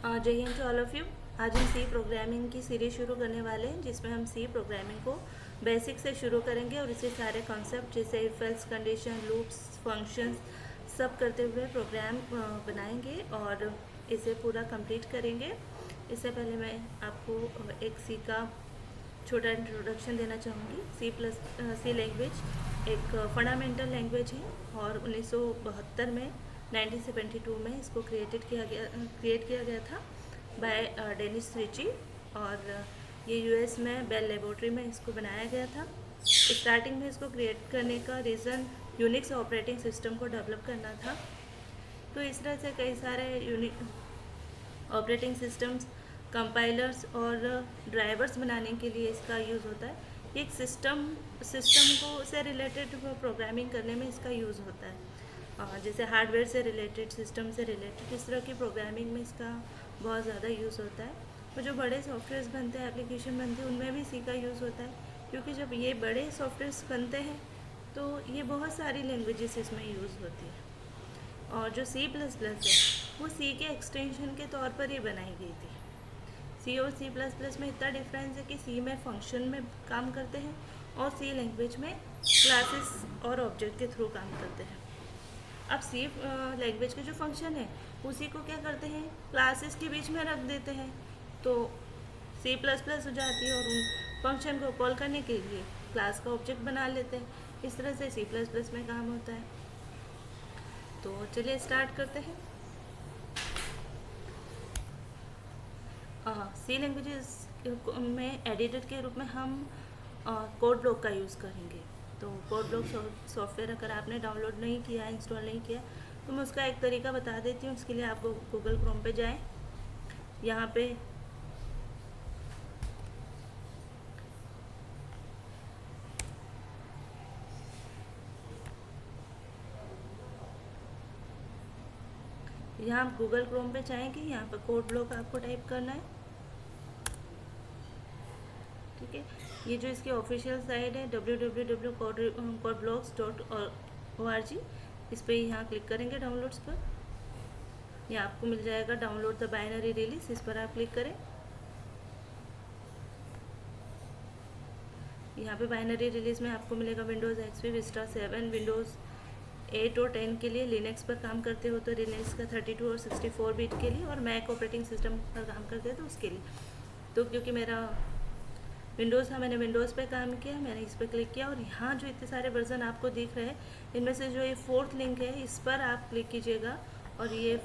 जय हिंद to all of you. आज हम सी प्रोग्रामिंग की सीरीज शुरू करने वाले हैं, जिसमें हम सी प्रोग्रामिंग को बेसिक से शुरू करेंगे और इससे सारे कॉन्सेप्ट जैसे if else condition, loops, functions सब करते हुए प्रोग्राम बनाएंगे और इसे पूरा कंप्लीट करेंगे। इससे पहले मैं आपको एक सी का छोटा इंट्रोडक्शन देना चाहूँगी। सी लैंग्वेज एक फंडामेंटल लैंग्वेज है और 1972 में 1972 में इसको क्रिएट किया गया था बाय डेनिस रिची, और ये यूएस में बेल लेबोरेटरी में इसको बनाया गया था। स्टार्टिंग में इसको क्रिएट करने का रीज़न यूनिक्स ऑपरेटिंग सिस्टम को डेवलप करना था। तो इस तरह से कई सारे यूनिक ऑपरेटिंग सिस्टम्स, कंपाइलर्स और ड्राइवर्स बनाने के लिए इसका यूज़ होता है। एक सिस्टम को से रिलेटेड प्रोग्रामिंग करने में इसका यूज़ होता है, जैसे हार्डवेयर से रिलेटेड, सिस्टम से रिलेटेड, इस तरह की प्रोग्रामिंग में इसका बहुत ज़्यादा यूज़ होता है। और जो बड़े सॉफ्टवेयर्स बनते हैं, एप्लीकेशन बनती है, उनमें भी सी का यूज़ होता है, क्योंकि जब ये बड़े सॉफ्टवेयर्स बनते हैं तो ये बहुत सारी लैंग्वेजेस इसमें यूज़ होती है। और जो C++ है वो सी के एक्सटेंशन के तौर पर ही बनाई गई थी। सी और C++ में इतना डिफरेंस है कि सी में फंक्शन में काम करते हैं और सी लैंग्वेज में क्लासेस और ऑब्जेक्ट के थ्रू काम करते हैं। अब सी लैंग्वेज के जो फंक्शन है उसी को क्या करते हैं, क्लासेस के बीच में रख देते हैं, तो C++ हो जाती है और उन फंक्शन को कॉल करने के लिए क्लास का ऑब्जेक्ट बना लेते हैं। इस तरह से C++ में काम होता है। तो चलिए स्टार्ट करते हैं। सी लैंग्वेजेस में एडिटर के रूप में हम कोड ब्लॉक का यूज़ करेंगे। तो कोड ब्लॉक सॉफ्टवेयर अगर आपने डाउनलोड नहीं किया, इंस्टॉल नहीं किया, तो मैं उसका एक तरीका बता देती हूँ। इसके लिए आप गूगल क्रोम पे जाएं। यहाँ पे आप गूगल क्रोम पे जाएंगे, यहाँ पर कोड ब्लॉक आपको टाइप करना है, ठीक है। ये जो इसकी ऑफिशियल साइट है www.codeblocks.org, इस पर यहाँ क्लिक करेंगे डाउनलोड्स पर। यहाँ आपको मिल जाएगा डाउनलोड द बाइनरी रिलीज, इस पर आप क्लिक करें। यहाँ पे बाइनरी रिलीज में आपको मिलेगा विंडोज़ एक्सपी, विस्टा 7, विंडोज़ 8 और 10 के लिए। लिनक्स पर काम करते हो तो लिनक्स का 32 और 64 बिट के लिए, और मैक ऑपरेटिंग सिस्टम पर काम करते हो तो उसके लिए। तो क्योंकि मेरा विंडोज़ था, मैंने विंडोज़ पे काम किया, मैंने इस पर क्लिक किया, और यहाँ जो इतने सारे वर्जन आपको दिख रहे हैं, इनमें से जो ये 4th लिंक है इस पर आप क्लिक कीजिएगा, और ये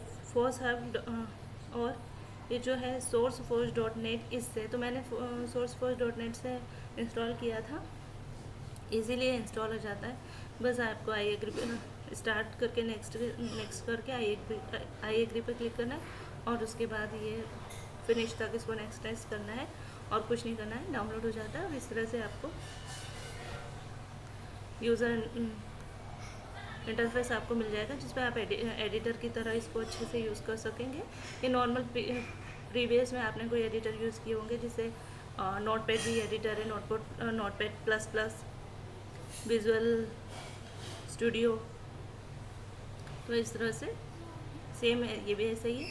और ये जो है sourceforge.net, इससे तो मैंने sourceforge.net से इंस्टॉल किया था, इजीली इंस्टॉल हो जाता है। बस आपको आई एग्री स्टार्ट करके नेक्स्ट करके आई एग्री पे क्लिक करना है, और उसके बाद ये फिनिश तक इसको नेक्स्ट करना है, और कुछ नहीं करना है, डाउनलोड हो जाता है। और इस तरह से आपको यूज़र इंटरफेस आपको मिल जाएगा, जिस पर आप एडिटर की तरह इसको अच्छे से यूज़ कर सकेंगे। ये नॉर्मल प्रीवियस में आपने कोई एडिटर यूज़ किए होंगे, जैसे नोटपैड भी एडिटर है, notepad plus plus, visual studio. तो इस तरह से सेम है, ये भी ऐसा ही है।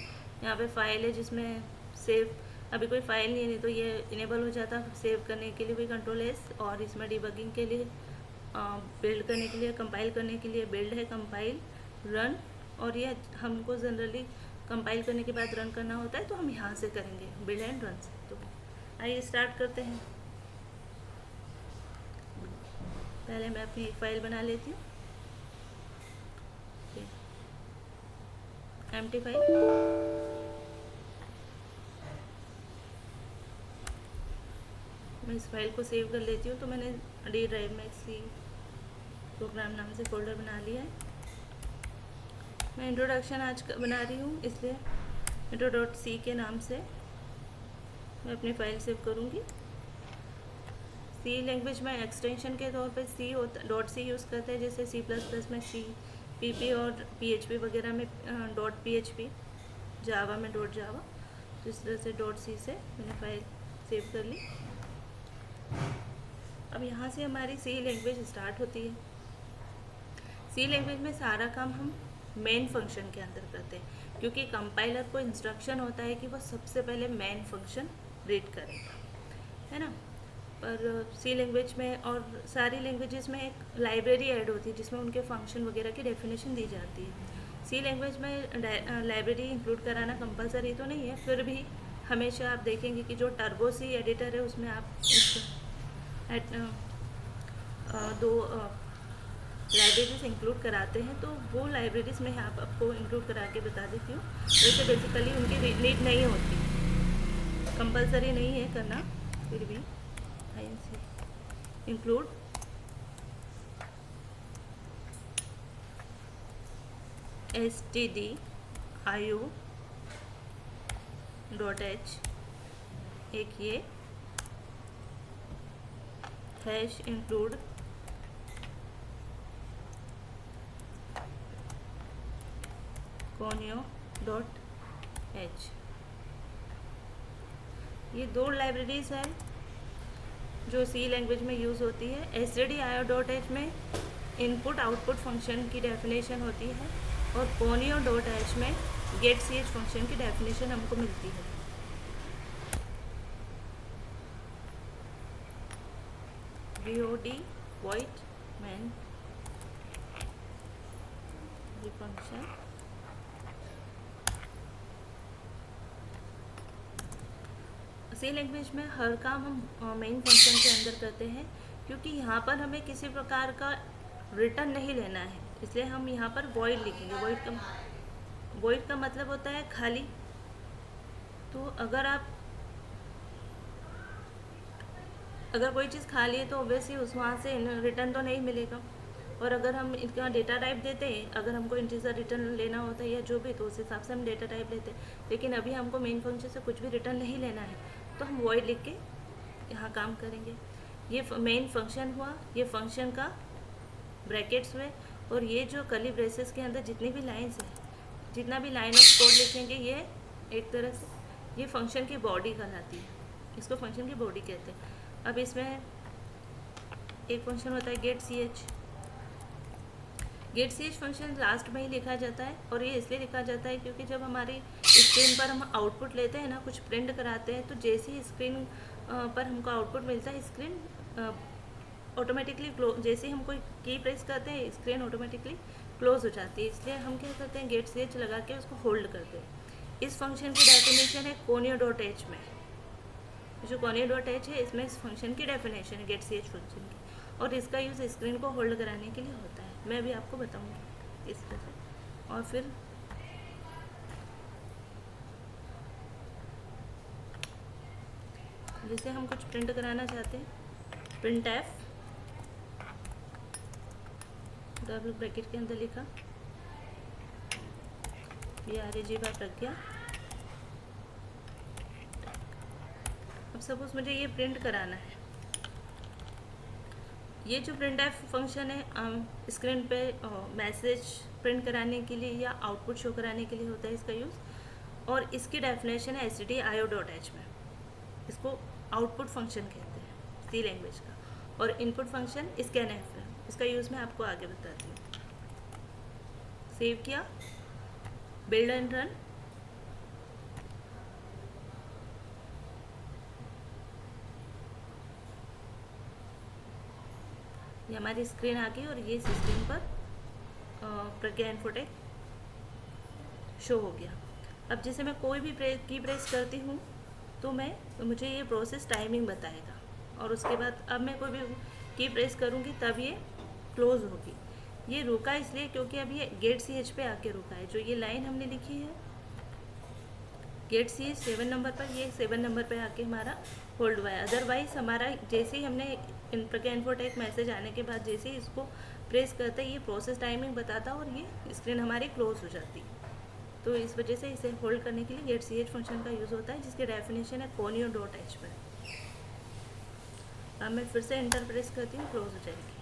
यहाँ पे फाइल है जिसमें सेव, अभी कोई फाइल नहीं है, तो ये इनेबल हो जाता सेव करने के लिए कोई कंट्रोल एस, और इसमें डिबगिंग के लिए, बिल्ड करने के लिए, कंपाइल करने के लिए बिल्ड है, कंपाइल, रन, और ये हमको जनरली कंपाइल करने के बाद रन करना होता है, तो हम यहाँ से करेंगे बिल्ड एंड रन से। तो आइए स्टार्ट करते हैं। पहले मैं अपनी एक फाइल बना लेती हूँ, एम्प्टी फाइल। मैं इस फाइल को सेव कर लेती हूँ। तो मैंने डी ड्राइव में सी प्रोग्राम नाम से फोल्डर बना लिया है। मैं इंट्रोडक्शन आज बना रही हूँ, इसलिए intro.c के नाम से मैं अपनी फाइल सेव करूँगी। सी लैंग्वेज में एक्सटेंशन के तौर पे .c यूज़ करते हैं, जैसे C++ में C, PP और PHP वगैरह में .php, जावा में .java। तो इस तरह से .c से मैंने फाइल सेव कर ली। अब यहाँ से हमारी सी लैंग्वेज स्टार्ट होती है। सी लैंग्वेज में सारा काम हम मेन फंक्शन के अंदर करते हैं। क्योंकि कंपाइलर को इंस्ट्रक्शन होता है कि वो सबसे पहले मेन फंक्शन रीड करेगा, है ना। पर सी लैंग्वेज में और सारी लैंग्वेजेस में एक लाइब्रेरी ऐड होती है जिसमें उनके फंक्शन वगैरह की डेफिनेशन दी जाती है। सी लैंग्वेज में लाइब्रेरी इंक्लूड कराना कंपलसरी तो नहीं है, फिर भी हमेशा आप देखेंगे कि जो टर्बो सी एडिटर है उसमें आप दो लाइब्रेरीज इंक्लूड कराते हैं, तो वो लाइब्रेरीज में आप आपको इंक्लूड करा के बता देती हूँ। वैसे बेसिकली उनकी नीड नहीं होती, कंपलसरी नहीं है करना, फिर भी इंक्लूड stdio.h एक ये हैश इंक्लूड conio.h, ये दो लाइब्रेरीज हैं जो सी लैंग्वेज में यूज़ होती है। stdio.h में इनपुट आउटपुट फंक्शन की डेफिनेशन होती है और conio.h में गेट ch फंक्शन की डेफिनेशन हमको मिलती है। VOD void main फंक्शन सी लैंग्वेज में हर काम हम मेन फंक्शन के अंदर करते हैं, क्योंकि यहाँ पर हमें किसी प्रकार का रिटर्न नहीं लेना है, इसलिए हम यहाँ पर वॉइड लिखेंगे। वॉइड का मतलब होता है खाली। तो अगर कोई चीज़ खाली है तो ऑब्वियसली वहाँ से रिटर्न तो नहीं मिलेगा। और अगर हम इसका डेटा टाइप देते हैं, अगर हमको इंटीजर रिटर्न लेना होता है या जो भी, तो उस हिसाब से हम डेटा टाइप लेते हैं। लेकिन अभी हमको मेन फंक्शन से कुछ भी रिटर्न नहीं लेना है, तो हम वॉइड लिख के यहाँ काम करेंगे। ये मेन फंक्शन हुआ, ये फंक्शन का ब्रैकेट्स हुए, और ये जो कर्ली ब्रेसेस के अंदर जितनी भी लाइन्स हैं, जितना भी लाइन ऑफ कोड लिखेंगे, ये एक तरह से ये फंक्शन की बॉडी कहलाती है, इसको फंक्शन की बॉडी कहते हैं। अब इसमें एक फंक्शन होता है गेट ch फंक्शन लास्ट में ही लिखा जाता है, और ये इसलिए लिखा जाता है क्योंकि जब हमारी स्क्रीन पर हम आउटपुट लेते हैं ना, कुछ प्रिंट कराते हैं, तो जैसे ही स्क्रीन पर हमको आउटपुट मिलता है, स्क्रीन ऑटोमेटिकली जैसे ही हम कोई की प्रेस करते हैं, स्क्रीन ऑटोमेटिकली क्लोज हो जाती है। इसलिए हम क्या करते हैं, गेट ch लगा के उसको होल्ड करते हैं। इस फंक्शन की डेफिनेशन है conio.h में। जो conio.h है, इसमें इस फंक्शन की डेफिनेशन है गेट ch फंक्शन की, और इसका यूज़ स्क्रीन को होल्ड कराने के लिए होता है। मैं अभी आपको बताऊंगी इस तरह से। और फिर जैसे हम कुछ प्रिंट कराना चाहते हैं, प्रिंट एफ डबल ब्रैकेट के अंदर लिखा PRAG प्रज्ञा। अब सपोज मुझे ये प्रिंट कराना है, ये जो प्रिंट एफ फंक्शन है स्क्रीन पे मैसेज प्रिंट कराने के लिए या आउटपुट शो कराने के लिए होता है इसका यूज़, और इसकी डेफिनेशन है stdio.h में। इसको आउटपुट फंक्शन कहते हैं सी लैंग्वेज का, और इनपुट फंक्शन scanf है। इसका यूज़ मैं आपको आगे बताती हूँ। सेव किया, बिल्ड एंड रन। ये हमारी स्क्रीन आ गई, और ये स्क्रीन पर प्रज्ञा इन्फोटेक शो हो गया। अब जैसे मैं कोई भी की प्रेस करती हूँ तो मुझे ये प्रोसेस टाइमिंग बताएगा, और उसके बाद अब मैं कोई भी की प्रेस करूँगी तब ये क्लोज होगी। ये रुका इसलिए क्योंकि अब ये गेट ch पे आके रुका है। जो ये लाइन हमने लिखी है गेट ch 7 नंबर पर, ये 7 नंबर पे आके हमारा होल्ड हुआ है। अदरवाइज हमारा जैसे ही हमने प्रज्ञा इन्फोटेक मैसेज आने के बाद जैसे ही इसको प्रेस करते ये प्रोसेस टाइमिंग बताता और ये स्क्रीन हमारी क्लोज हो जाती। तो इस वजह से इसे होल्ड करने के लिए गेट ch फंक्शन का यूज़ होता है, जिसकी डेफिनेशन है conio.h पर। अब मैं फिर से एंटर प्रेस करती हूँ, क्लोज हो जाएगी।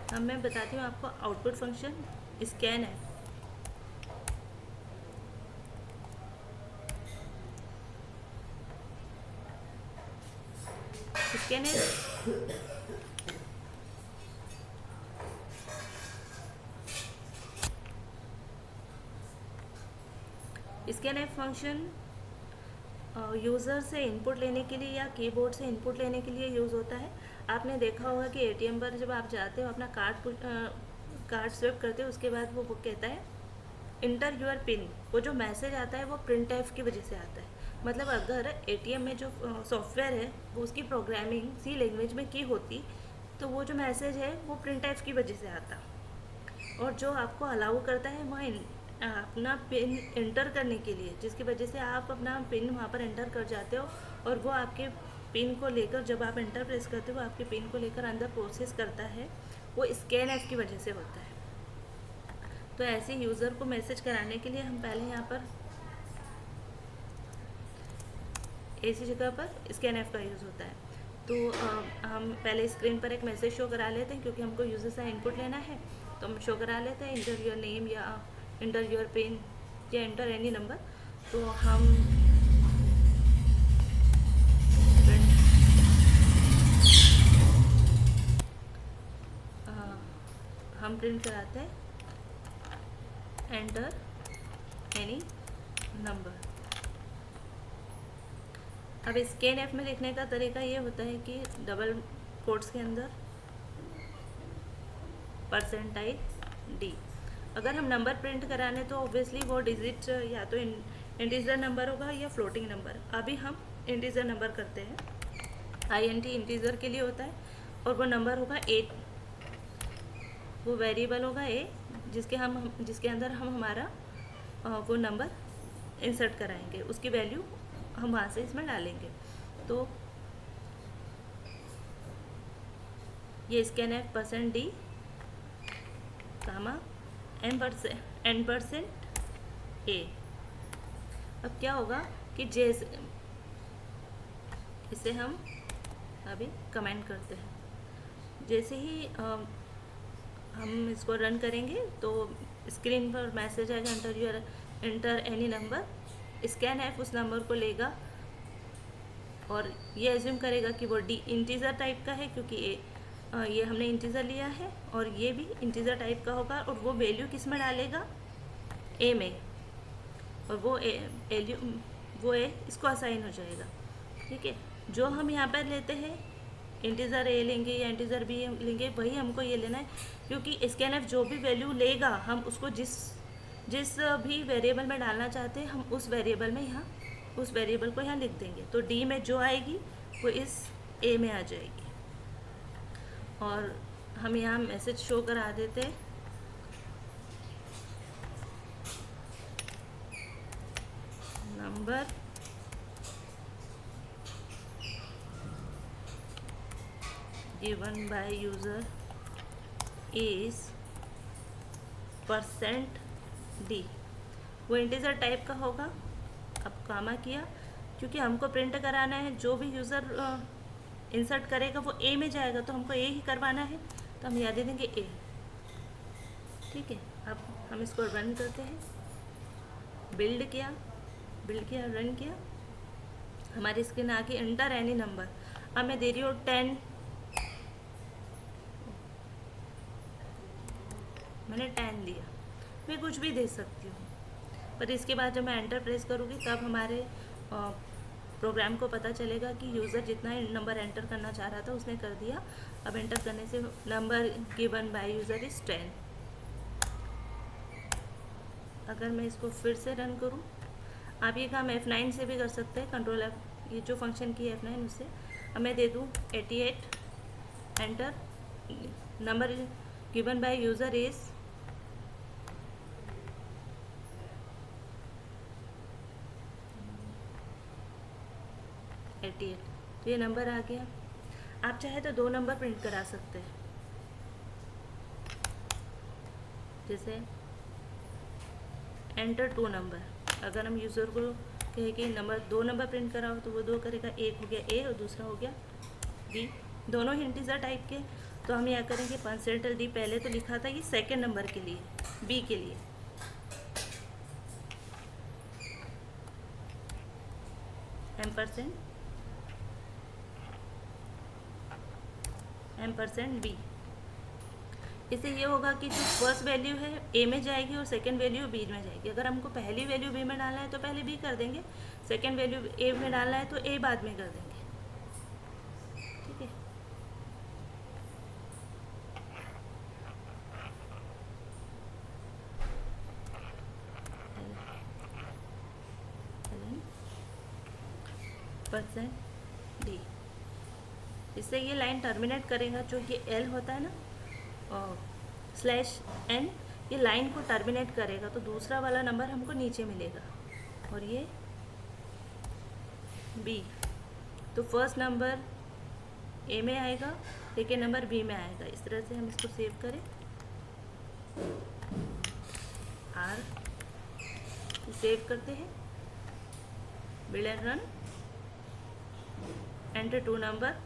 अब मैं बताती हूँ आपको output function scanf। scanf scanf function user से इनपुट लेने के लिए या कीबोर्ड से इनपुट लेने के लिए यूज़ होता है। आपने देखा होगा कि एटीएम पर जब आप जाते हो अपना कार्ड स्wipe करते हो, उसके बाद वो कहता है इंटर यूर पिन। वो जो मैसेज आता है वो प्रिंट एफ की वजह से आता है। मतलब अगर एटीएम में जो सॉफ्टवेयर है वो उसकी प्रोग्रामिंग सी लैंग्वेज में की होती तो वो जो मैसेज है वो प्रिंट एफ की वजह से आता। और जो आपको अलाउ करता है वह अपना पिन एंटर करने के लिए, जिसकी वजह से आप अपना पिन वहाँ पर एंटर कर जाते हो और वो आपके पिन को लेकर, जब आप एंटर प्रेस करते हो, वो आपके पिन को लेकर अंदर प्रोसेस करता है, वो स्कैन एफ की वजह से होता है। तो ऐसे यूज़र को मैसेज कराने के लिए हम पहले यहाँ पर ऐसी जगह पर स्कैन एफ का यूज़ होता है। तो हम पहले स्क्रीन पर एक मैसेज शो करा लेते हैं, क्योंकि हमको यूज़र से इनपुट लेना है। तो हम शो करा लेते हैं इंटर योर नेम या इंटर योर पिन या इंटर एनी नंबर। तो हम प्रिंट कराते हैं एंटर एनी नंबर। अब स्कैन एफ में लिखने का तरीका ये होता है कि डबल कोट्स के अंदर %d। अगर हम नंबर प्रिंट कराने तो ऑब्वियसली वो डिजिट या तो इंटीजर नंबर होगा या फ्लोटिंग नंबर। अभी हम इंटीजर नंबर करते हैं। INT इंटीजर के लिए होता है और वो नंबर होगा 8। वो वेरिएबल होगा a, जिसके अंदर हम हमारा वो नंबर इंसर्ट कराएंगे, उसकी वैल्यू हम वहाँ से इसमें डालेंगे। तो ये स्कैन एफ %d कामा n%a। अब क्या होगा कि जैसे इसे हम अभी कमेंट करते हैं। जैसे ही हम इसको रन करेंगे तो स्क्रीन पर मैसेज आएगा inter any number. Scan F उस नंबर को लेगा और ये एज्यूम करेगा कि वो इंटीजर टाइप का है, क्योंकि ये हमने इंटीजर लिया है और ये भी इंटीजर टाइप का होगा। और वो वैल्यू किस में डालेगा, ए में, और वो ए इसको असाइन हो जाएगा। ठीक है, जो हम यहाँ पर लेते हैं इंटीजर ए लेंगे या इंटीजर बी लेंगे, वही हमको ये लेना है, क्योंकि स्कैन एफ जो भी वैल्यू लेगा हम उसको जिस भी वेरिएबल में डालना चाहते हैं हम उस वेरिएबल को यहाँ लिख देंगे। तो डी में जो आएगी वो इस ए में आ जाएगी। और हम यहाँ मैसेज शो करा देते हैं number given by user is %d। वो इंटीजर टाइप का होगा। अब कामा किया, क्योंकि हमको प्रिंट कराना है, जो भी यूज़र इंसर्ट करेगा वो ए में जाएगा, तो हमको ए ही करवाना है, तो हम याद दे देंगे ए। ठीक है, अब हम इसको रन करते हैं। बिल्ड किया, रन किया, हमारी स्क्रीन आ गई एंटर एनी नंबर। अब मैं दे रही हूँ 10, मैंने 10 दिया। मैं कुछ भी दे सकती हूँ, पर इसके बाद जब मैं एंटर प्रेस करूँगी तब हमारे प्रोग्राम को पता चलेगा कि यूज़र जितना नंबर एंटर करना चाह रहा था उसने कर दिया। अब एंटर करने से number given by user is 10। अगर मैं इसको फिर से रन करूँ, आप ये काम F9 से भी कर सकते हैं, कंट्रोल F, ये जो फंक्शन की है F9 उससे। अब मैं दे दूँ 88, enter, number given by user is 88। तो ये नंबर आ गया। आप चाहे तो 2 नंबर प्रिंट करा सकते हैं, जैसे एंटर 2 नंबर। अगर हम यूज़र को कहे कि दो नंबर प्रिंट कराओ तो वो 2 करेगा। एक हो गया ए और दूसरा हो गया बी, दोनों ही इंटीजर टाइप के। तो हम यह करेंगे %d। पहले तो लिखा था ये सेकेंड नंबर के लिए, बी के लिए, %b। इससे ये होगा कि जो फर्स्ट वैल्यू है ए में जाएगी और सेकंड वैल्यू बी में जाएगी। अगर हमको पहली वैल्यू बी में डालना है तो पहले बी कर देंगे, सेकंड वैल्यू ए में डालना है तो ए बाद में कर देंगे। ठीक है, परसेंट डी। इससे ये लाइन टर्मिनेट करेगा, जो ये एल होता है ना स्लैश एन, ये लाइन को टर्मिनेट करेगा, तो दूसरा वाला नंबर हमको नीचे मिलेगा और ये बी। तो फर्स्ट नंबर ए में आएगा, सेकेंड नंबर बी में आएगा। इस तरह से हम इसको सेव करें, आर सेव करते हैं, build and run, enter two number,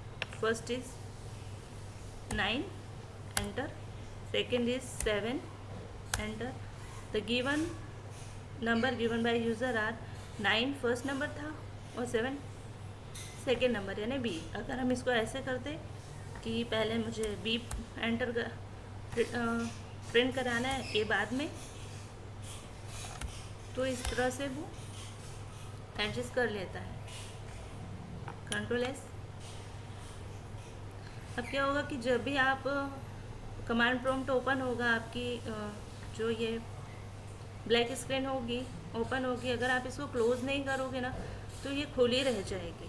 first is 9, enter, second is 7, enter. The given number given by user are 9 first number था और 7 सेकेंड नंबर यानी बी। अगर हम इसको ऐसे करते कि पहले मुझे बी एंटर प्रिंट कराना है, ए बाद में, तो इस तरह से वो एडजस्ट कर लेता है। Control S. अब क्या होगा कि जब भी आप कमांड प्रॉम्प्ट ओपन होगा, आपकी जो ये ब्लैक स्क्रीन होगी ओपन होगी, अगर आप इसको क्लोज नहीं करोगे ना तो ये खुली रह जाएगी।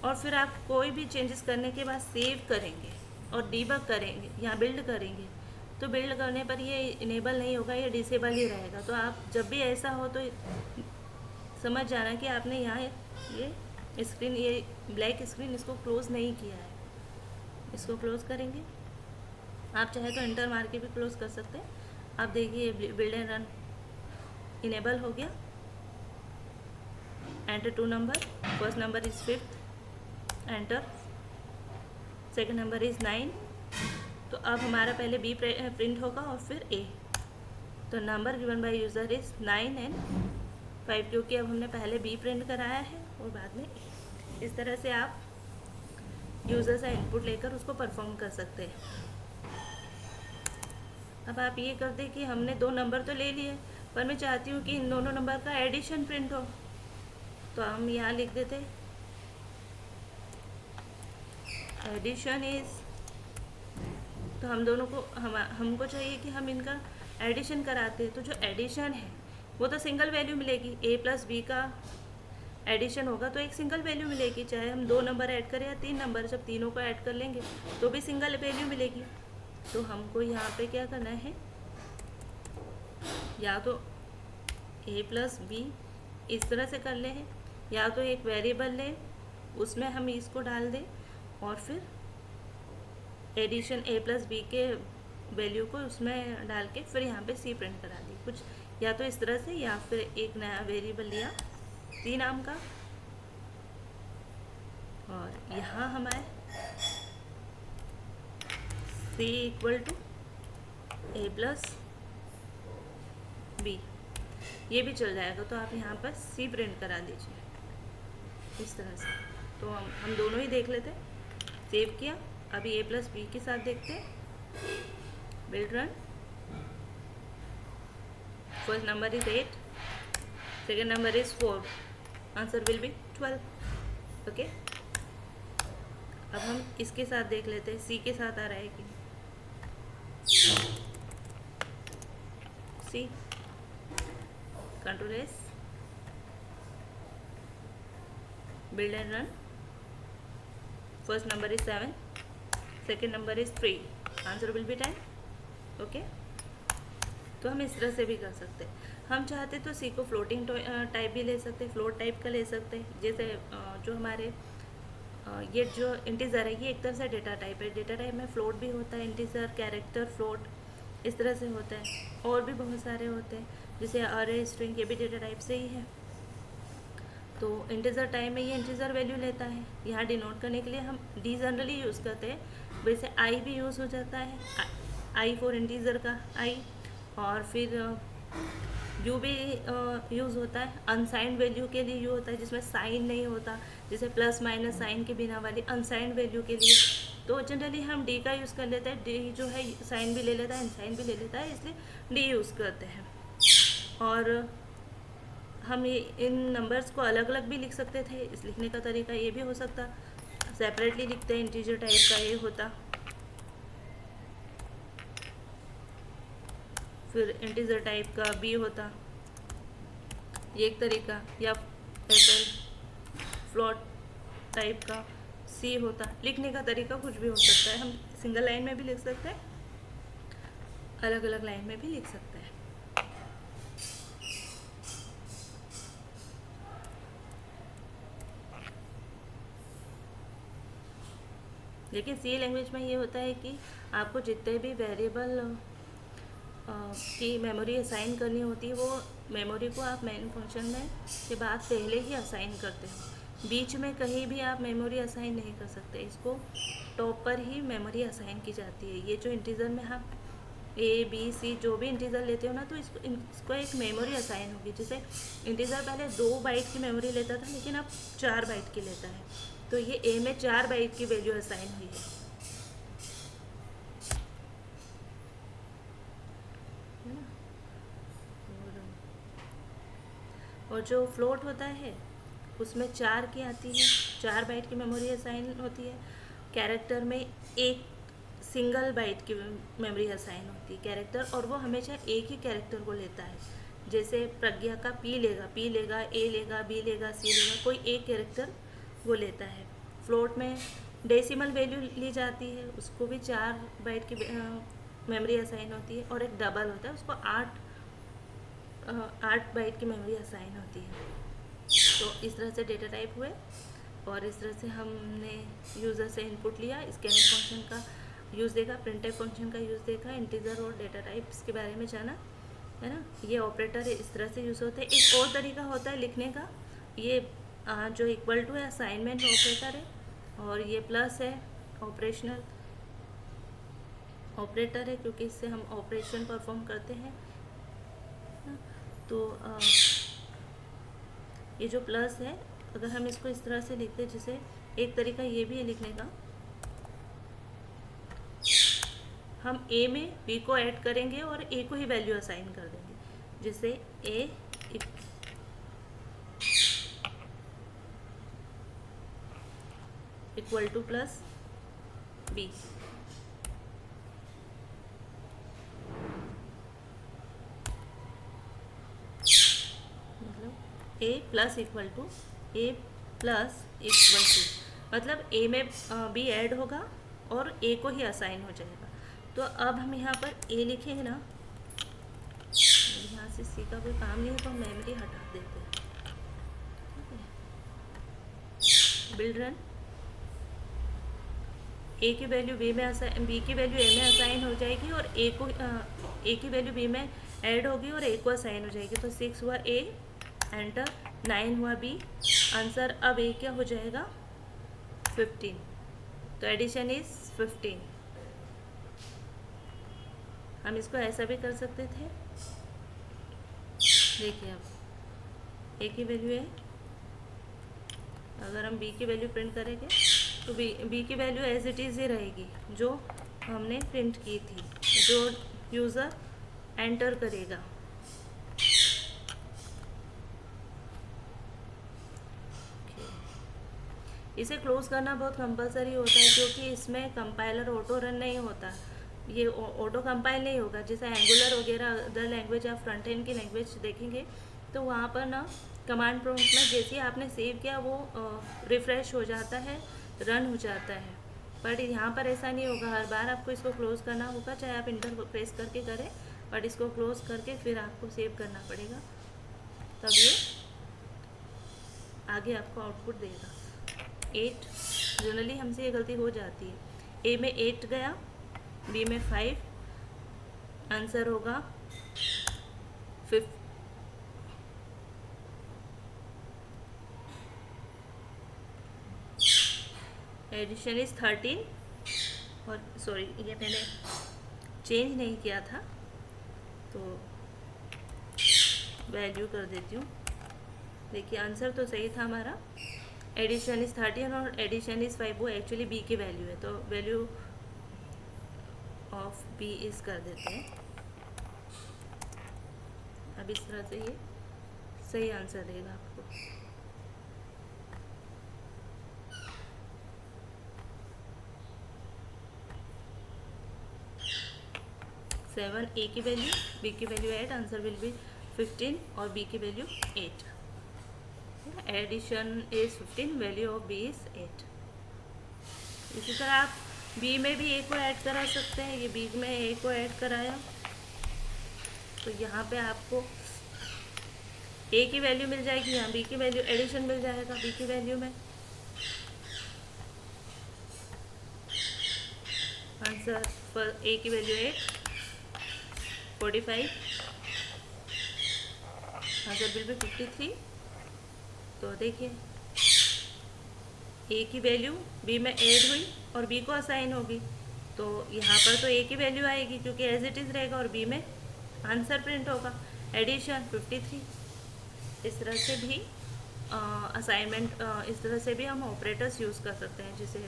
और फिर आप कोई भी चेंजेस करने के बाद सेव करेंगे और डीबग करेंगे या बिल्ड करेंगे, तो बिल्ड करने पर ये इनेबल नहीं होगा, ये डिसेबल ही रहेगा। तो आप जब भी ऐसा हो तो समझ जाना कि आपने यहाँ ये स्क्रीन, ये ब्लैक स्क्रीन, इसको क्लोज नहीं किया है। इसको क्लोज करेंगे, आप चाहे तो एंटर मार के भी क्लोज कर सकते हैं। आप देखिए बिल्ड एंड रन इनेबल हो गया। Enter two number, first number is 5, enter, second number is 9। तो अब हमारा पहले बी प्रिंट होगा और फिर ए। तो number given by user is 9 and 5, क्योंकि अब हमने पहले बी प्रिंट कराया है और बाद में ए। इस तरह से आप यूज़र से इनपुट लेकर उसको परफॉर्म कर सकते हैं। अब आप ये कर दें कि हमने 2 नंबर तो ले लिए, पर मैं चाहती हूँ कि इन दोनों नंबर का एडिशन प्रिंट हो, तो हम यहाँ लिख देते एडिशन इज। तो हम दोनों को हमको चाहिए कि हम इनका एडिशन कराते हैं। तो जो एडिशन है वो तो सिंगल वैल्यू मिलेगी, ए प्लस बी का एडिशन होगा तो एक सिंगल वैल्यू मिलेगी, चाहे हम 2 नंबर ऐड करें या 3 नंबर, जब तीनों को ऐड कर लेंगे तो भी सिंगल वैल्यू मिलेगी। तो हमको यहाँ पे क्या करना है, या तो ए प्लस बी इस तरह से कर ले हैं, या तो एक वेरिएबल लें उसमें हम इसको डाल दें और फिर एडिशन ए प्लस बी के वैल्यू को उसमें डाल के फिर यहाँ पे सी प्रिंट करा दी कुछ, या तो इस तरह से, या फिर एक नया वेरिएबल लिया सी नाम का और यहाँ हम आए C equal to A plus B, ये भी चल जाएगा। तो आप यहाँ पर सी प्रिंट करा दीजिए इस तरह से। तो हम दोनों ही देख लेते, सेव किया, अभी ए प्लस बी के साथ देखते, build run, first number is 8, second number is 4, answer will B 12। Okay, अब हम इसके साथ देख लेते हैं सी के साथ आ रहा है कि C, control S, build and run, first number is 7, second number is 3, answer will be 10। Okay, तो हम इस तरह से भी कर सकते हैं। हम चाहते तो सी को फ्लोटिंग टाइप भी ले सकते, फ्लोट टाइप का ले सकते हैं। जैसे जो हमारे ये जो इंटीजर है ये एक तरह से डेटा टाइप है, डेटा टाइप में फ्लोट भी होता है, इंटीजर, कैरेक्टर, फ्लोट, इस तरह से होता है। और भी बहुत सारे होते हैं, जैसे अरे, स्ट्रिंग, ये भी डेटा टाइप से ही है। तो इंटीजर टाइप में ये इंटीजर वैल्यू लेता है। यहाँ डिनोट करने के लिए हम डी जनरली यूज़ करते हैं, वैसे आई भी यूज़ हो जाता है, आई फॉर इंटीजर का आई, और फिर यू भी यूज़ होता है अनसाइंड वैल्यू के लिए, यू होता है जिसमें साइन नहीं होता, जैसे प्लस माइनस साइन के बिना वाली अनसाइंड वैल्यू के लिए तो जनरली हम डी का यूज़ कर लेते हैं, डी जो है साइन भी ले लेता है, साइन भी ले लेता है, इसलिए डी यूज़ करते हैं। और हम ये इन नंबर्स को अलग अलग भी लिख सकते थे, इस लिखने का तरीका ये भी हो सकता, सेपरेटली लिखते हैं, इंटीजर टाइप का ये होता, फिर इंटीजर टाइप का बी होता, ये एक तरीका, या फिर फ्लोट टाइप का सी होता। लिखने का तरीका कुछ भी हो सकता है, हम सिंगल लाइन में भी लिख सकते हैं, अलग अलग लाइन में भी लिख सकते हैं। लेकिन सी लैंग्वेज में ये होता है कि आपको जितने भी वेरिएबल की मेमोरी असाइन करनी होती है, वो मेमोरी को आप मेन फंक्शन में के बाद पहले ही असाइन करते हो, बीच में कहीं भी आप मेमोरी असाइन नहीं कर सकते, इसको टॉप पर ही मेमोरी असाइन की जाती है। ये जो इंटीजर में आप ए बी सी जो भी इंटीजर लेते हो ना, तो इसको एक मेमोरी असाइन होगी। जैसे इंटीजर पहले 2 बाइट की मेमोरी लेता था, लेकिन अब 4 बाइट की लेता है, तो ये ए में 4 बाइट की वैल्यू असाइन हुई है ना। और जो फ्लोट होता है उसमें 4 की आती है, 4 बाइट की मेमोरी असाइन होती है। कैरेक्टर में एक सिंगल बाइट की मेमोरी असाइन होती है कैरेक्टर, और वो हमेशा एक ही कैरेक्टर को लेता है। जैसे प्रज्ञा का पी लेगा, ए लेगा, बी लेगा, सी लेगा, कोई एक कैरेक्टर वो लेता है। फ्लोट में डेसिमल वैल्यू ली जाती है, उसको भी 4 बाइट की मेमोरी असाइन होती है, और एक डबल होता है, उसको 8 बाइट की मेमोरी असाइन होती है। तो इस तरह से डेटा टाइप हुए, और इस तरह से हमने यूज़र से इनपुट लिया, स्कैनिंग फंक्शन का यूज़ देखा, प्रिंटफ फंक्शन का यूज़ देखा, इंटीजर और डेटा टाइप्स के बारे में जाना, है ना। ये ऑपरेटर इस तरह से यूज़ होते हैं। एक और तरीका होता है लिखने का, ये जो इक्वल टू है असाइनमेंट ऑपरेटर है, और ये प्लस है ऑपरेशनल ऑपरेटर है, क्योंकि इससे हम ऑपरेशन परफॉर्म करते हैं। तो ये जो प्लस है, अगर हम इसको इस तरह से लिखते हैं, जैसे एक तरीका ये भी है लिखने का, हम ए में बी को ऐड करेंगे और ए को ही वैल्यू असाइन कर देंगे, जैसे ए इक्वल टू प्लस बी, मतलब ए प्लस इक्वल टू मतलब ए में बी ऐड होगा और ए को ही असाइन हो जाएगा। तो अब हम यहाँ पर ए लिखेंगे ना, यहाँ से सी का कोई काम नहीं है, तो हम मेमोरी हटा देते हैं, ठीक है। बिल्ड रन, ए की वैल्यू बी में बी की वैल्यू ए में असाइन हो जाएगी, और ए की वैल्यू बी में ऐड होगी और ए को असाइन हो जाएगी। तो 6 हुआ ए, एंटर, 9 हुआ बी, आंसर अब ए क्या हो जाएगा 15। तो एडिशन इज 15। हम इसको ऐसा भी कर सकते थे, देखिए अब ए की वैल्यू है, अगर हम बी की वैल्यू प्रिंट करेंगे तो बी की वैल्यू एज इट इज़ ही रहेगी जो हमने प्रिंट की थी, जो यूज़र एंटर करेगा। इसे क्लोज करना बहुत कंपलसरी होता है, क्योंकि इसमें कंपाइलर ऑटो रन नहीं होता, ये ऑटो कंपाइल नहीं होगा। जैसे एंगुलर वगैरह अदर लैंग्वेज या फ्रंट एंड की लैंग्वेज देखेंगे तो वहाँ पर ना कमांड प्रॉम्प्ट में जैसे ही आपने सेव किया वो रिफ़्रेश हो जाता है, रन हो जाता है। बट यहाँ पर ऐसा नहीं होगा, हर बार आपको इसको क्लोज करना होगा, चाहे आप इंटर प्रेस करके करें, बट इसको क्लोज करके फिर आपको सेव करना पड़ेगा, तब ये आगे आपको आउटपुट देगा। 8, जनरली हमसे ये गलती हो जाती है, ए में 8 गया, बी में 5, आंसर होगा 5। एडिशन इज 13, और सॉरी ये मैंने चेंज नहीं किया था, तो वैल्यू कर देती हूँ। देखिए आंसर तो सही था हमारा, एडिशन इज़ 13 और एडिशन इज़ 5, वो एक्चुअली बी की वैल्यू है, तो वैल्यू ऑफ बी इज़ कर देते हैं। अब इस तरह से ये सही आंसर देगा आपको। सेवन ए की वैल्यू, बी की वैल्यू 8, आंसर विल बी 15 और बी की value 8। Addition is 15, value of B is 8। इसी तरह आप बी में भी ए को ऐड करा सकते हैं। ये बी में ए को ऐड कराया तो यहाँ पे आपको ए की वैल्यू मिल जाएगी, यहाँ बी की वैल्यू, एडिशन मिल जाएगा बी की वैल्यू में। आंसर फॉर ए की वैल्यू 8, 45, आंसर विल बी 53। तो देखिए ए की वैल्यू बी में ऐड हुई और बी को असाइन होगी, तो यहाँ पर तो ए की वैल्यू आएगी क्योंकि एज इट इज़ रहेगा, और बी में आंसर प्रिंट होगा एडिशन 53। इस तरह से भी असाइनमेंट, इस तरह से भी हम ऑपरेटर्स यूज़ कर सकते हैं, जैसे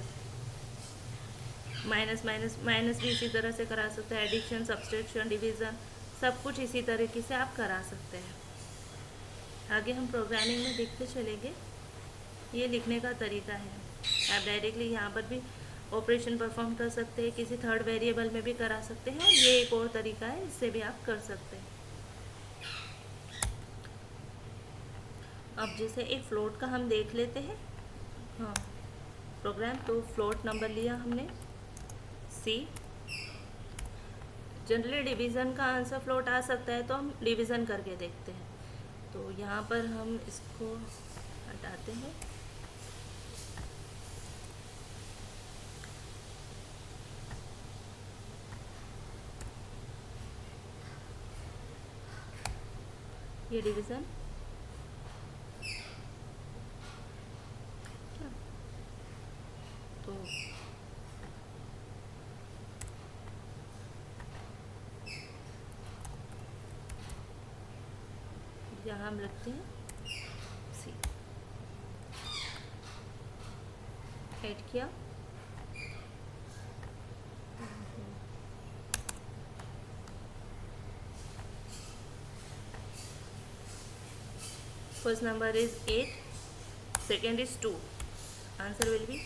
माइनस माइनस माइनस भी इसी तरह से करा सकते हैं, एडिशन, सब्सट्रैक्शन, डिवीज़न, सब कुछ इसी तरीके से आप करा सकते हैं। आगे हम प्रोग्रामिंग में देखते चलेंगे। ये लिखने का तरीका है, आप डायरेक्टली यहाँ पर भी ऑपरेशन परफॉर्म कर सकते हैं, किसी थर्ड वेरिएबल में भी करा सकते हैं, और ये एक और तरीका है, इससे भी आप कर सकते हैं। अब जैसे एक फ्लोट का हम देख लेते हैं। हाँ, प्रोग्राम, तो फ्लोट नंबर लिया हमने सी। जनरली डिवीज़न का आंसर फ्लोट आ सकता है, तो हम डिवीज़न करके देखते हैं। तो यहाँ पर हम इसको हटाते हैं। ये डिवीज़न, तो यहाँ हम रखते हैं सी, ऐड किया, first number is 8, second is 2, answer will B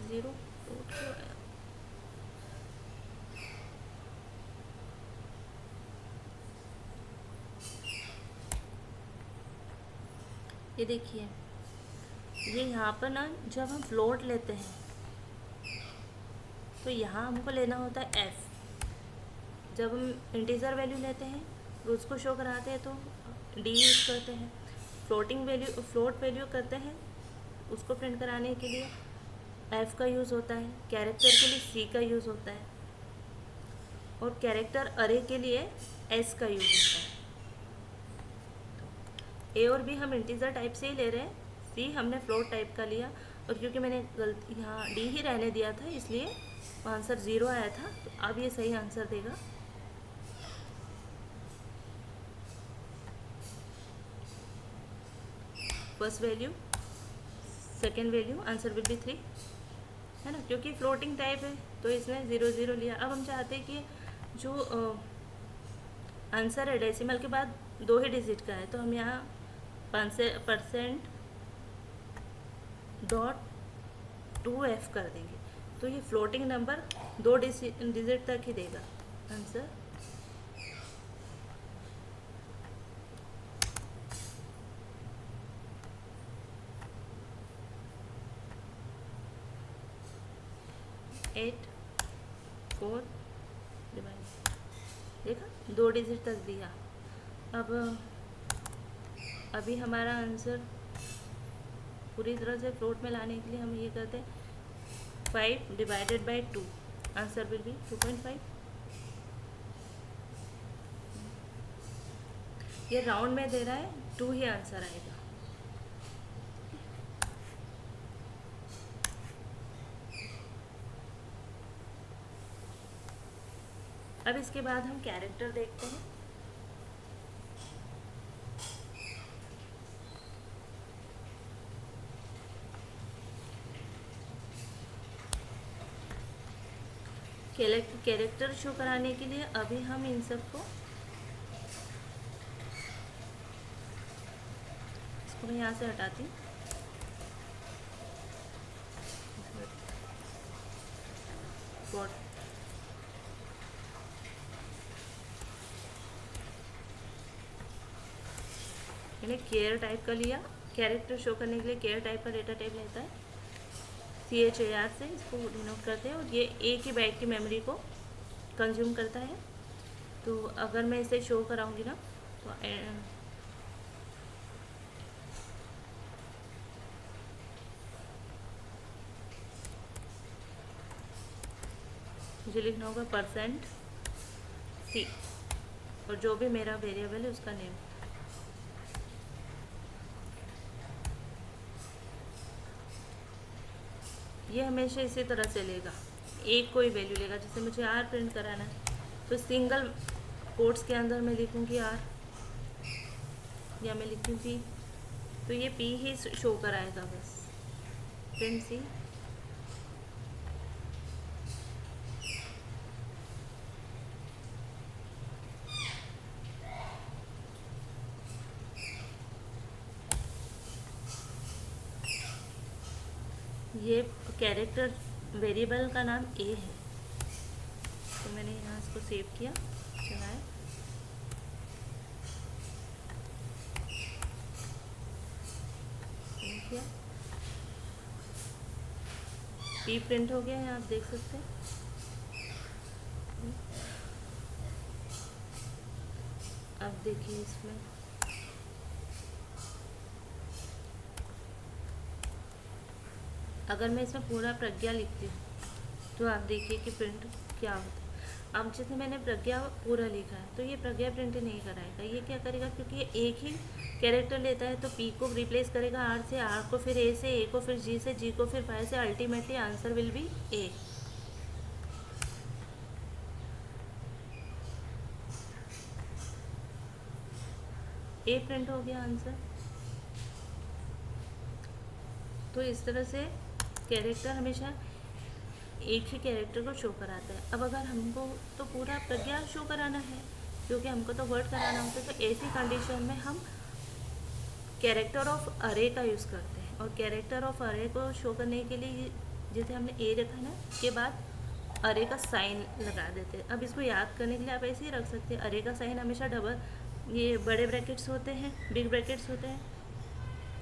0। ये देखिए, ये यहाँ पर ना जब हम फ्लोट लेते हैं तो यहाँ हमको लेना होता है f। जब हम इंटीजर वैल्यू लेते हैं तो उसको शो कराते हैं तो d यूज़ करते हैं। फ्लोटिंग वैल्यू, फ्लोट वैल्यू करते हैं, उसको प्रिंट कराने के लिए f का यूज़ होता है, कैरेक्टर के लिए c का यूज़ होता है, और कैरेक्टर अरे के लिए s का यूज़ होता है। ए और बी हम इंटीजर टाइप से ही ले रहे हैं, सी हमने फ्लोट टाइप का लिया, और क्योंकि मैंने गलती यहाँ डी ही रहने दिया था इसलिए आंसर 0 आया था, तो अब ये सही आंसर देगा। First value, second value, answer will B 3, है ना, क्योंकि फ्लोटिंग टाइप है तो इसने 0 0 लिया। अब हम चाहते हैं कि जो आंसर है डेसिमल के बाद 2 ही डिजिट का है, तो हम यहाँ % डॉट 2f कर देंगे, तो ये फ्लोटिंग नंबर 2 डिजिट तक ही देगा आंसर। एट 4 डिवाइड, देखा 2 डिजिट तक दिया। अब अभी हमारा आंसर पूरी तरह से फ्लोट में लाने के लिए हम ये करते हैं 5 divided by 2, answer will B 2.5। ये राउंड में दे रहा है, 2 ही आंसर आएगा। अब इसके बाद हम कैरेक्टर देखते हैं। कैरेक्टर शो कराने के लिए अभी हम इन सबको इसको मैं यहाँ से हटाती हूँ। मैंने केयर टाइप का लिया, कैरेक्टर शो करने के लिए केयर टाइप का डेटा टाइप लेता है, CHAR से इसको डिनोट करते हैं, और ये एक ही बाइट की मेमोरी को कंज्यूम करता है। तो अगर मैं इसे शो कराऊंगी ना तो मुझे लिखना होगा %C और जो भी मेरा वेरिएबल है उसका नेम। ये हमेशा इसी तरह चलेगा, एक कोई वैल्यू लेगा। जैसे मुझे R प्रिंट कराना है तो सिंगल कोट्स के अंदर मैं लिखूँगी R या मैं लिखूँगी P, तो ये P ही शो कराएगा बस। प्रिंट C, ये कैरेक्टर वेरिएबल का नाम A है, तो मैंने यहाँ इसको सेव किया, चलाया, किया, P प्रिंट हो गया है, आप देख सकते हैं। अब देखिए इसमें अगर मैं इसमें पूरा प्रज्ञा लिखती हूँ तो आप देखिए कि प्रिंट क्या होता है। अब जैसे मैंने प्रज्ञा पूरा लिखा है तो ये प्रज्ञा प्रिंट नहीं कराएगा, ये क्या करेगा, क्योंकि ये एक ही कैरेक्टर लेता है तो P को रिप्लेस करेगा R से, R को फिर A से, A को फिर G से, G को फिर फाइव से, ultimately answer will B A। A print हो गया आंसर। तो इस तरह से कैरेक्टर हमेशा एक ही कैरेक्टर को शो कराता है। अब अगर हमको तो पूरा प्रज्ञा शो कराना है क्योंकि हमको तो वर्ड कराना होता है, तो ऐसी कंडीशन में हम कैरेक्टर ऑफ अरे का यूज़ करते हैं। और कैरेक्टर ऑफ अरे को शो करने के लिए जैसे हमने A रखा ना, के बाद अरे का साइन लगा देते हैं। अब इसको याद करने के लिए आप ऐसे ही रख सकते हैं, अरे का साइन हमेशा ये बड़े ब्रैकेट्स होते हैं, बिग ब्रैकेट्स होते हैं,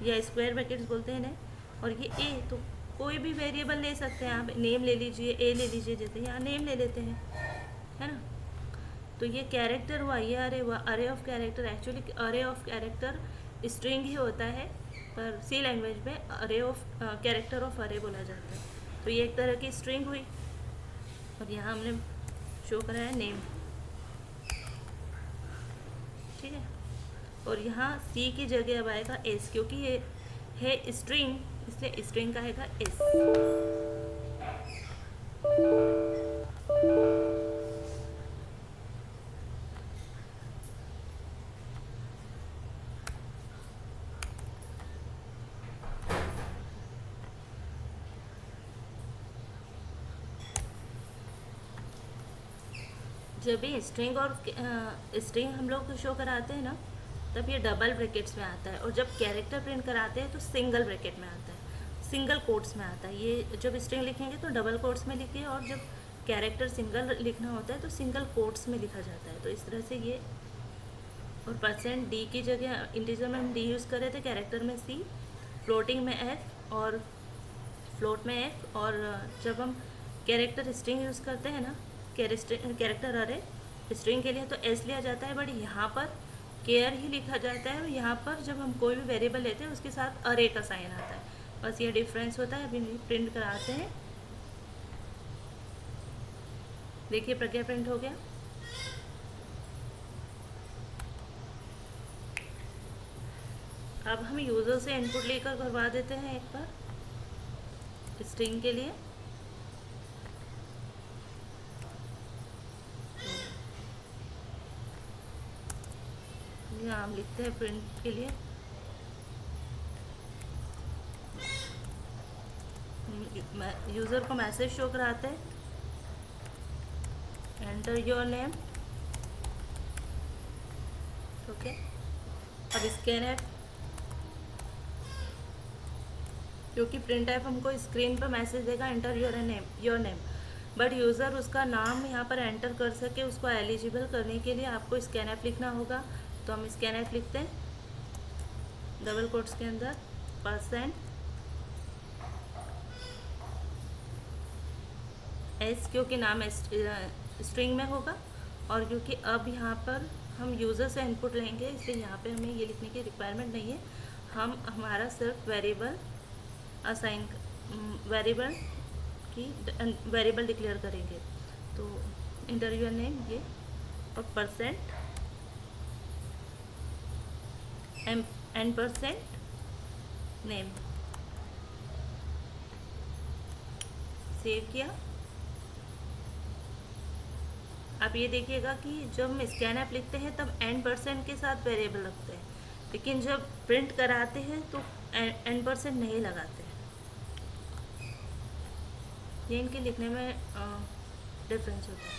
या स्क्वायर ब्रैकेट्स बोलते हैं इन्हें। और ये A, तो कोई भी वेरिएबल ले सकते हैं आप, नेम ले लीजिए, A ले लीजिए, जैसे यहाँ नेम ले लेते हैं, है ना। तो ये कैरेक्टर हुआ, ये अरे हुआ, अरे ऑफ कैरेक्टर। एक्चुअली अरे ऑफ कैरेक्टर स्ट्रिंग ही होता है, पर C लैंग्वेज में अरे ऑफ कैरेक्टर ऑफ अरे बोला जाता है। तो ये एक तरह की स्ट्रिंग हुई, और यहाँ हमने शो कराया नेम, ठीक है। और यहाँ C की जगह अब आएगा S, क्योंकि ये है स्ट्रिंग, इसलिए स्ट्रिंग का आएगा S। जब भी स्ट्रिंग और स्ट्रिंग हम लोग शो कराते हैं ना, तब ये डबल ब्रैकेट्स में आता है, और जब कैरेक्टर प्रिंट कराते हैं तो सिंगल ब्रैकेट में आता है, सिंगल कोट्स में आता है। ये जब स्ट्रिंग लिखेंगे तो डबल कोट्स में लिखिए, और जब कैरेक्टर सिंगल लिखना होता है तो सिंगल कोट्स में लिखा जाता है। तो इस तरह से ये, और %D की जगह इंटीजर में हम D यूज़ कर रहे थे, कैरेक्टर में C, फ्लोटिंग में F और फ्लोट में F। और जब हम कैरेक्टर स्ट्रिंग यूज़ करते हैं ना, कैरेक्टर अरे स्ट्रिंग के लिए, तो S लिया जाता है, बट यहाँ पर केयर ही लिखा जाता है। और यहाँ पर जब हम कोई भी वेरिएबल लेते हैं उसके साथ अरे का साइन आता है, बस ये डिफरेंस होता है। अभी प्रिंट कराते हैं, देखिए प्रज्ञा प्रिंट हो गया। अब हम यूज़र से इनपुट लेकर करवा देते हैं एक बार स्ट्रिंग के लिए। यहाँ हम लिखते हैं प्रिंट के लिए यूज़र को मैसेज शो कराते हैं एंटर योर नेम। ओके, अब स्कैन एट, क्योंकि प्रिंट ऐप हमको स्क्रीन पर मैसेज देगा enter your name, but user उसका नाम यहाँ पर एंटर कर सके, उसको एलिजिबल करने के लिए आपको स्कैन ऐप लिखना होगा। तो हम स्कैन ऐप लिखते हैं डबल कोट्स के अंदर %, एस क्योंकि नाम स्ट्रिंग में होगा, और क्योंकि अब यहाँ पर हम यूज़र से इनपुट लेंगे इसलिए यहाँ पे हमें ये लिखने की रिक्वायरमेंट नहीं है। हम हमारा सिर्फ वेरिएबल असाइन वेरिएबल डिक्लेयर करेंगे। तो एंटर योर नेम ये, और %, नेम, सेव किया। आप ये देखिएगा कि जब हम स्कैन ऐप लिखते हैं तब %, के साथ वेरिएबल रखते हैं, लेकिन जब प्रिंट कराते हैं तो %, नहीं लगाते हैं। ये इनके लिखने में डिफरेंस होता है।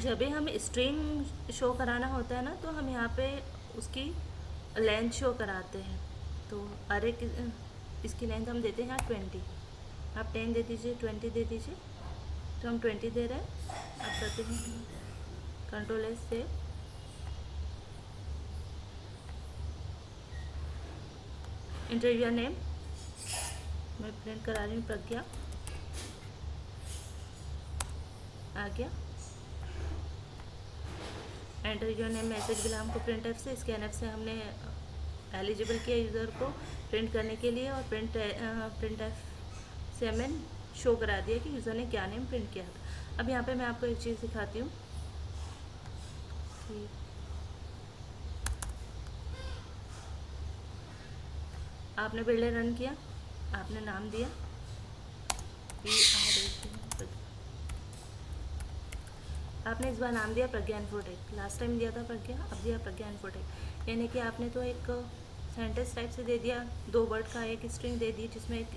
जब भी हम स्ट्रिंग शो कराना होता है ना, तो हम यहाँ पे उसकी लेंथ शो कराते हैं। तो अरे इसकी लेंथ हम देते हैं यहाँ 20, आप 10 दे दीजिए, 20 दे दीजिए। तो हम 20 दे रहे हैं। आप करते हैं कंट्रोल S से एंटर योर नेम, मैं प्रिंट करा रही हूँ प्रज्ञा, आ गया। एंटर योर नेम मैसेज मिला हमको प्रिंट ऐप से, स्कैन ऐप से हमने एलिजिबल किया यूज़र को प्रिंट करने के लिए, और प्रिंट ऐप से हमें शो करा दिया कि यूज़र ने क्या नेम प्रिंट किया था। अब यहाँ पे मैं आपको एक चीज़ दिखाती हूँ। आपने बिल्डर रन किया, आपने नाम दिया आपने इस बार नाम दिया प्रज्ञा इन्फोटेक, लास्ट टाइम दिया था प्रज्ञा, अब दिया प्रज्ञा इन्फोटेक। यानी कि आपने तो एक सेंटेंस टाइप से दे दिया, 2 वर्ड का एक स्ट्रिंग दे दी जिसमें एक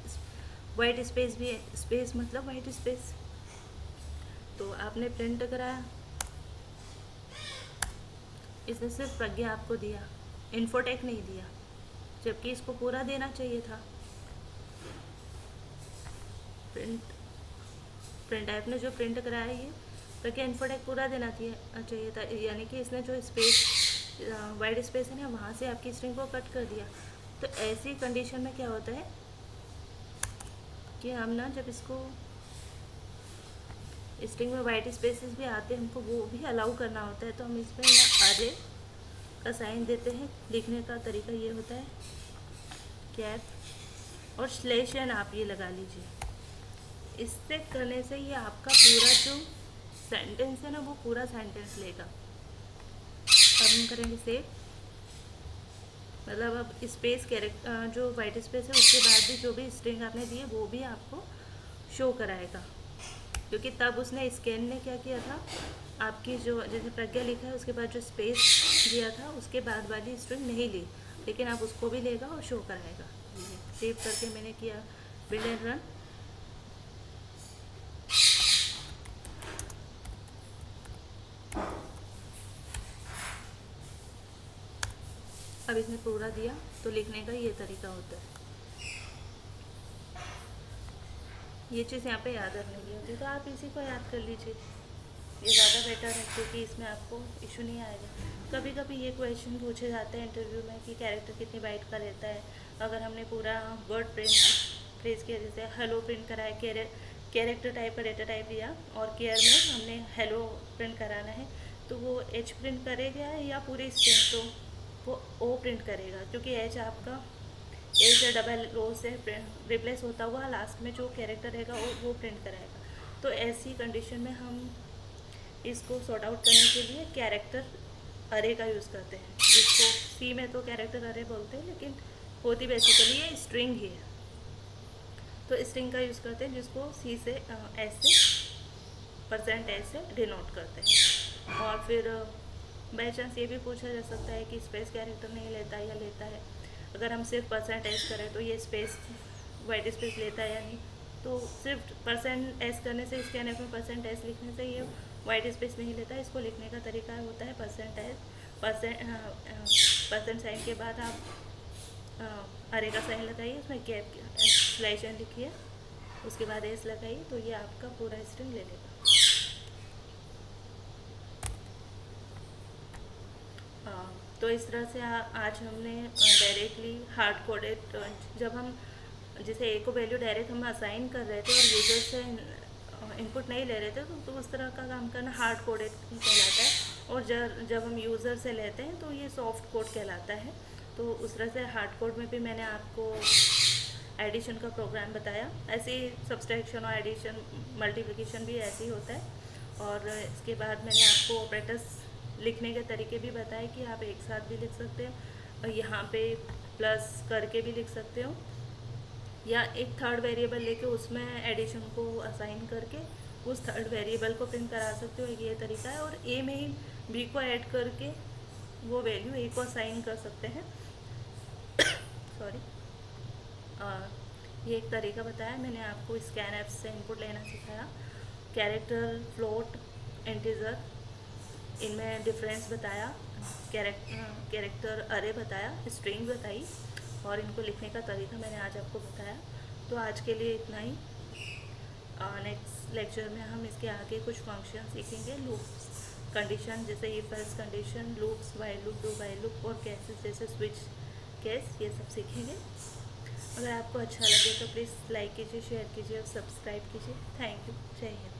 वाइट स्पेस भी है, स्पेस मतलब वाइट स्पेस। तो आपने प्रिंट कराया, इसने सिर्फ प्रज्ञा आपको दिया, इन्फोटेक नहीं दिया, जबकि इसको पूरा देना चाहिए था। प्रिंट ऐप ने जो प्रिंट कराया ये प्रज्ञा इन्फोटेक पूरा देना चाहिए था, यानी कि इसने जो स्पेस वाइट स्पेस है ना, वहाँ से आपकी स्ट्रिंग को कट कर दिया। तो ऐसी कंडीशन में क्या होता है कि हम ना जब इसको स्ट्रिंग में वाइट स्पेसेस भी आते हैं, हमको वो भी अलाउ करना होता है। तो हम इसमें यहाँ अरे का साइन देते हैं। लिखने का तरीका ये होता है कैप और /n आप ये लगा लीजिए। इससे करने से ये आपका पूरा जो सेंटेंस है ना, वो पूरा सेंटेंस लेगा। अब हम करेंगे सेव, मतलब अब स्पेस कैरेक्टर जो वाइट स्पेस है उसके बाद भी जो भी स्ट्रिंग आपने दी है वो भी आपको शो कराएगा, क्योंकि तब उसने स्कैन ने क्या किया था, आपकी जो जैसे प्रज्ञा लिखा है उसके बाद जो स्पेस दिया था उसके बाद वाली स्ट्रिंग नहीं ली, लेकिन आप उसको भी लेगा और शो कराएगा। सेव करके मैंने किया बिल्ड एंड रन। अब इसने पूरा दिया, तो लिखने का ये तरीका होता है। ये चीज़ यहाँ पे याद रखने की होती है, तो आप इसी को याद कर लीजिए, ये ज़्यादा बेटर है, क्योंकि इसमें आपको इशू नहीं आएगा। कभी कभी ये क्वेश्चन पूछे जाते हैं इंटरव्यू में कि कैरेक्टर कितनी बाइट का रहता है। अगर हमने पूरा वर्ड प्रेस किया, जैसे हेलो प्रिंट कराया, कैरेक्टर टाइप का डेटा टाइप दिया और केयर में हमने हेलो प्रिंट कराना है, तो वो एच प्रिंट करेगा या पूरी स्ट्रिंग, तो वो ओ प्रिंट करेगा, क्योंकि एच आपका एल से डबल ओ से रिप्लेस होता हुआ लास्ट में जो कैरेक्टर रहेगा वो प्रिंट कराएगा। तो ऐसी कंडीशन में हम इसको सॉर्ट आउट करने के लिए कैरेक्टर अरे का यूज़ करते हैं, जिसको सी में तो कैरेक्टर अरे बोलते हैं, लेकिन होती बेसिकली ये स्ट्रिंग ही है। तो स्ट्रिंग का यूज़ करते हैं जिसको सी से ऐसे %s से डिनोट करते हैं। और फिर बाई चांस ये भी पूछा जा सकता है कि स्पेस कैरेक्टर नहीं लेता या लेता है। अगर हम सिर्फ परसेंट एस करें तो ये स्पेस वाइट स्पेस लेता है या नहीं, तो सिर्फ परसेंट एस करने से स्कैनएफ में परसेंट एस लिखने से ये वाइट स्पेस नहीं लेता। इसको लिखने का तरीका होता है परसेंट एस, परसेंट साइन के बाद आप अरे का साइन लगाइए, उसमें गैप स्लैश एन लिखिए, उसके बाद एस लगाइए, तो ये आपका पूरा स्ट्रिंग ले लेगा। तो इस तरह से आज हमने डायरेक्टली हार्ड कोडेड, जब हम जैसे ए को वैल्यू डायरेक्ट हम असाइन कर रहे थे और यूज़र से इनपुट नहीं ले रहे थे, तो उस तरह का काम करना हार्ड कोडेड कहलाता है। और जब हम यूज़र से लेते हैं तो ये सॉफ्ट कोड कहलाता है। तो उस तरह से हार्ड कोड में भी मैंने आपको एडिशन का प्रोग्राम बताया। ऐसे ही सब्सट्रैक्शन और एडिशन, मल्टीप्लिकेशन भी ऐसे ही होता है। और इसके बाद मैंने आपको ऑपरेटर्स लिखने के तरीके भी बताए कि आप एक साथ भी लिख सकते हो, और यहाँ पे प्लस करके भी लिख सकते हो, या एक थर्ड वेरिएबल लेके उसमें एडिशन को असाइन करके उस थर्ड वेरिएबल को प्रिंट करा सकते हो, ये तरीका है। और ए में ही बी को ऐड करके वो वैल्यू ए को असाइन कर सकते हैं। सॉरी, ये एक तरीका बताया मैंने आपको। स्कैनएफ से इनपुट लेना सिखाया, कैरेक्टर, फ्लोट, इंटीजर, इनमें डिफरेंस बताया, कैरेक्टर अरे बताया, स्ट्रिंग बताई, और इनको लिखने का तरीका मैंने आज आपको बताया। तो आज के लिए इतना ही। नेक्स्ट लेक्चर में हम इसके आगे कुछ फंक्शन सीखेंगे, लूप्स, कंडीशन जैसे if else condition, loops, while loop, do while loop, और केसेस जैसे स्विच केस, ये सब सीखेंगे। अगर आपको अच्छा लगे तो प्लीज़ लाइक कीजिए, शेयर कीजिए और सब्सक्राइब कीजिए। Thank you. जय हिंद।